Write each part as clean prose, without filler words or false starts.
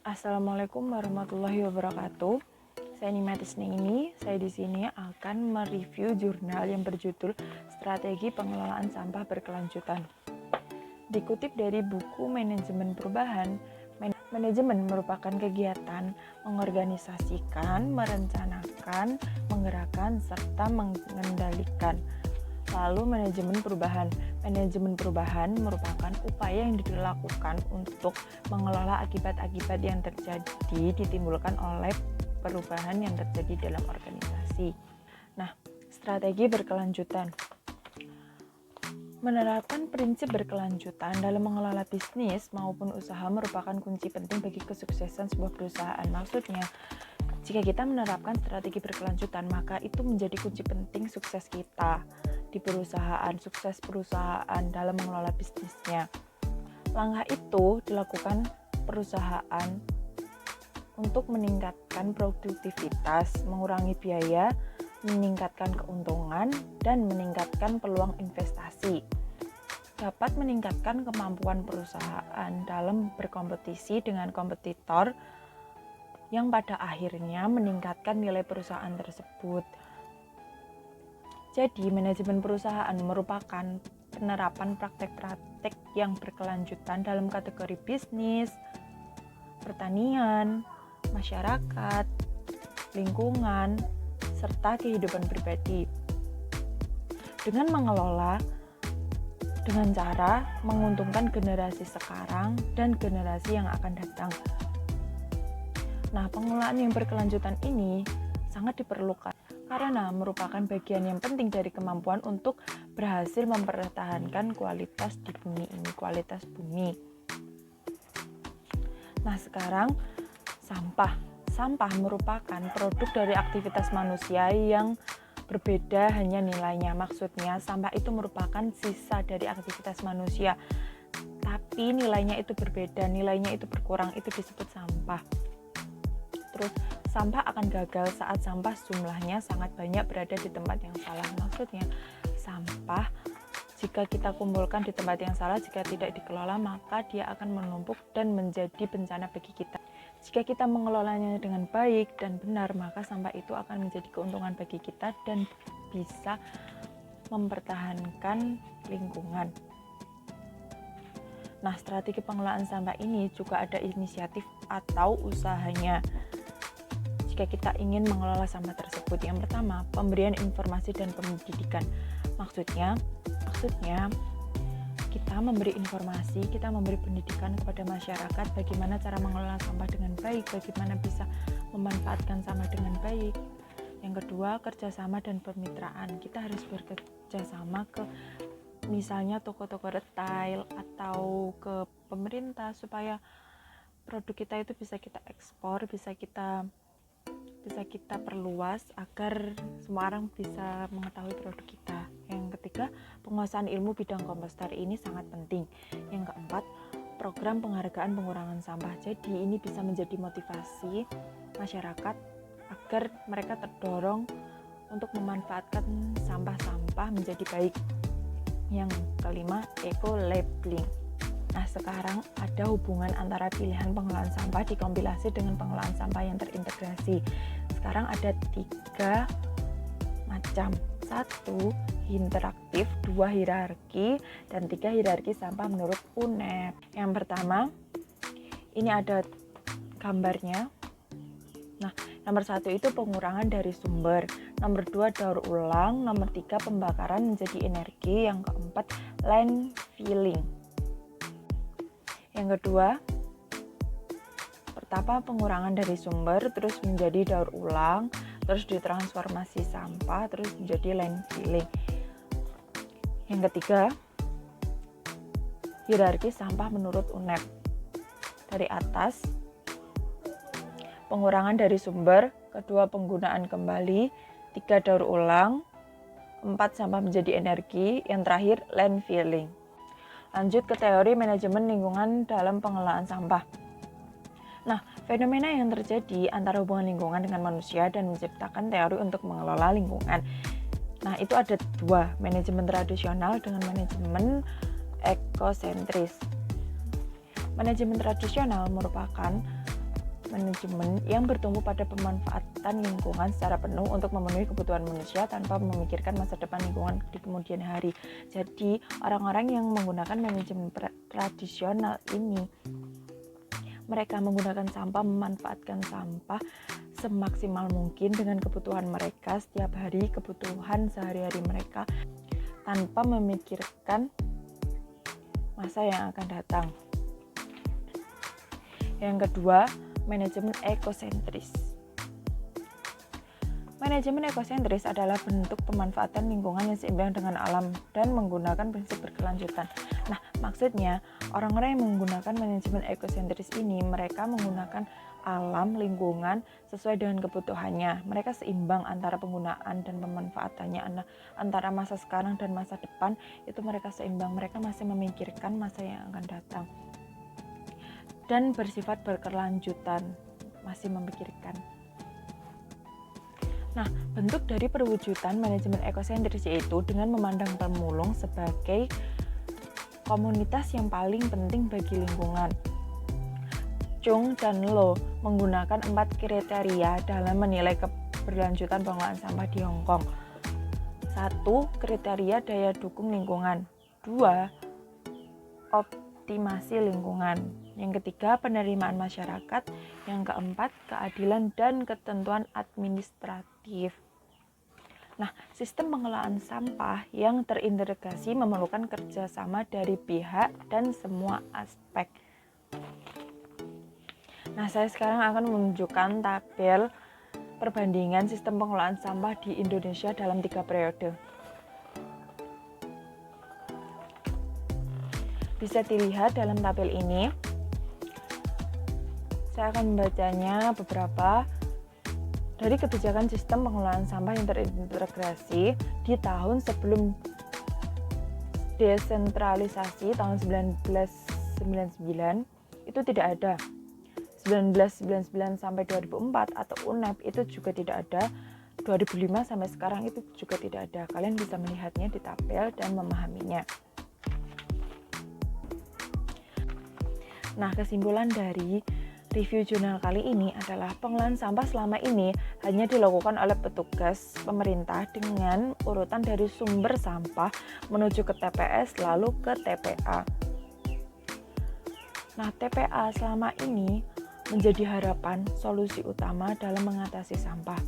Assalamualaikum warahmatullahi wabarakatuh. Saya Nima Tisni ini. Saya di sini akan mereview jurnal yang berjudul Strategi Pengelolaan Sampah Berkelanjutan. Dikutip dari buku Manajemen Perubahan, manajemen merupakan kegiatan mengorganisasikan, merencanakan, menggerakkan, serta mengendalikan. Lalu manajemen perubahan. Manajemen perubahan merupakan upaya yang dilakukan untuk mengelola akibat-akibat yang ditimbulkan oleh perubahan yang terjadi dalam organisasi. Nah, strategi berkelanjutan. Menerapkan prinsip berkelanjutan dalam mengelola bisnis maupun usaha merupakan kunci penting bagi kesuksesan sebuah perusahaan. Maksudnya, jika kita menerapkan strategi berkelanjutan, maka itu menjadi kunci penting sukses kita di perusahaan, sukses perusahaan dalam mengelola bisnisnya. Langkah itu dilakukan perusahaan untuk meningkatkan produktivitas, mengurangi biaya, meningkatkan keuntungan, dan meningkatkan peluang investasi. Dapat meningkatkan kemampuan perusahaan dalam berkompetisi dengan kompetitor yang pada akhirnya meningkatkan nilai perusahaan tersebut. Jadi, manajemen perusahaan merupakan penerapan praktek-praktek yang berkelanjutan dalam kategori bisnis, pertanian, masyarakat, lingkungan, serta kehidupan pribadi. Dengan mengelola dengan cara menguntungkan generasi sekarang dan generasi yang akan datang. Nah, pengelolaan yang berkelanjutan ini sangat diperlukan karena merupakan bagian yang penting dari kemampuan untuk berhasil mempertahankan kualitas di bumi ini, kualitas bumi. Nah, sekarang sampah. Sampah merupakan produk dari aktivitas manusia yang berbeda hanya nilainya. Maksudnya, sampah itu merupakan sisa dari aktivitas manusia, tapi nilainya itu berbeda, nilainya itu berkurang, itu disebut sampah. Terus, sampah akan gagal saat sampah jumlahnya sangat banyak berada di tempat yang salah. Maksudnya, sampah jika kita kumpulkan di tempat yang salah, jika tidak dikelola, maka dia akan menumpuk dan menjadi bencana bagi kita. Jika kita mengelolanya dengan baik dan benar, maka sampah itu akan menjadi keuntungan bagi kita dan bisa mempertahankan lingkungan. Nah, strategi pengelolaan sampah ini juga ada inisiatif atau usahanya. Jika kita ingin mengelola sampah tersebut, yang pertama, pemberian informasi dan pendidikan. Maksudnya kita memberi informasi, kita memberi pendidikan kepada masyarakat bagaimana cara mengelola sampah dengan baik, bagaimana bisa memanfaatkan sampah dengan baik. Yang kedua, kerjasama dan permitraan. Kita harus bekerjasama ke misalnya toko-toko retail atau ke pemerintah supaya produk kita itu bisa kita ekspor, bisa kita perluas agar semua orang bisa mengetahui produk kita. Yang ketiga, penguasaan ilmu bidang komposter ini sangat penting. Yang keempat, program penghargaan pengurangan sampah. Jadi ini bisa menjadi motivasi masyarakat agar mereka terdorong untuk memanfaatkan sampah-sampah menjadi baik. Yang kelima, eco-labeling. Nah, sekarang ada hubungan antara pilihan pengelolaan sampah dikompilasi dengan pengelolaan sampah yang terintegrasi. Sekarang ada 3 macam. 1, interaktif, 2, hierarki, dan 3, hierarki sampah menurut UNEP. Yang pertama, ini ada gambarnya. Nah, nomor 1 itu pengurangan dari sumber, nomor 2 daur ulang, nomor 3 pembakaran menjadi energi, yang keempat landfilling. Yang kedua, pertama pengurangan dari sumber, terus menjadi daur ulang, terus ditransformasi sampah, terus menjadi landfilling. Yang ketiga, hierarki sampah menurut UNEP. Dari atas, pengurangan dari sumber, kedua penggunaan kembali, 3 daur ulang, 4 sampah menjadi energi, yang terakhir landfilling. Lanjut ke teori manajemen lingkungan dalam pengelolaan sampah. Nah, fenomena yang terjadi antara hubungan lingkungan dengan manusia dan menciptakan teori untuk mengelola lingkungan. Nah, itu ada 2, manajemen tradisional dengan manajemen ekosentris. Manajemen tradisional merupakan manajemen yang bertumpu pada pemanfaatan lingkungan secara penuh untuk memenuhi kebutuhan manusia tanpa memikirkan masa depan lingkungan di kemudian hari. Jadi, orang-orang yang menggunakan manajemen tradisional ini, mereka menggunakan sampah, memanfaatkan sampah semaksimal mungkin dengan kebutuhan mereka setiap hari, kebutuhan sehari-hari mereka, tanpa memikirkan masa yang akan datang. Yang kedua, manajemen ekosentris. Manajemen ekosentris adalah bentuk pemanfaatan lingkungan yang seimbang dengan alam dan menggunakan prinsip berkelanjutan. Nah, maksudnya orang-orang yang menggunakan manajemen ekosentris ini, mereka menggunakan alam, lingkungan sesuai dengan kebutuhannya. Mereka seimbang antara penggunaan dan pemanfaatannya, antara masa sekarang dan masa depan, itu mereka seimbang. Mereka masih memikirkan masa yang akan datang dan bersifat berkelanjutan, masih memikirkan. Nah, bentuk dari perwujudan manajemen ekosentris yaitu dengan memandang pemulung sebagai komunitas yang paling penting bagi lingkungan. Chung dan Lo menggunakan 4 kriteria dalam menilai keberlanjutan pengelolaan sampah di Hong Kong. 1. Kriteria daya dukung lingkungan. 2. Optimasi lingkungan. Yang ketiga, penerimaan masyarakat. Yang keempat, keadilan dan ketentuan administratif. Nah, sistem pengelolaan sampah yang terintegrasi memerlukan kerjasama dari pihak dan semua aspek. Nah, saya sekarang akan menunjukkan tabel perbandingan sistem pengelolaan sampah di Indonesia dalam 3 periode. Bisa dilihat dalam tabel ini. Saya akan membacanya beberapa dari kebijakan sistem pengelolaan sampah yang terintegrasi di tahun sebelum desentralisasi tahun 1999 itu tidak ada. 1999 sampai 2004 atau UNEP itu juga tidak ada. 2005 sampai sekarang itu juga tidak ada. Kalian bisa melihatnya di tabel dan memahaminya. Nah, kesimpulan dari review jurnal kali ini adalah pengelolaan sampah selama ini hanya dilakukan oleh petugas pemerintah dengan urutan dari sumber sampah menuju ke TPS lalu ke TPA. Nah, TPA selama ini menjadi harapan solusi utama dalam mengatasi sampah.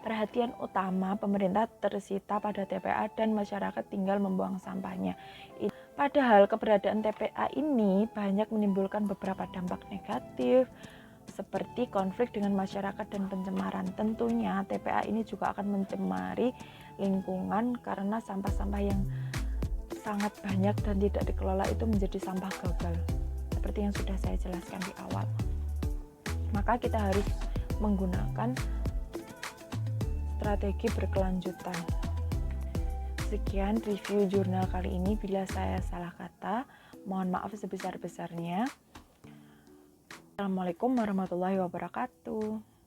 Perhatian utama pemerintah tersita pada TPA dan masyarakat tinggal membuang sampahnya. Padahal keberadaan TPA ini banyak menimbulkan beberapa dampak negatif seperti konflik dengan masyarakat dan pencemaran. Tentunya TPA ini juga akan mencemari lingkungan karena sampah-sampah yang sangat banyak dan tidak dikelola itu menjadi sampah gagal. Seperti yang sudah saya jelaskan di awal. Maka kita harus menggunakan strategi berkelanjutan. Sekian review jurnal kali ini. Bila saya salah kata, mohon maaf sebesar-besarnya. Assalamualaikum warahmatullahi wabarakatuh.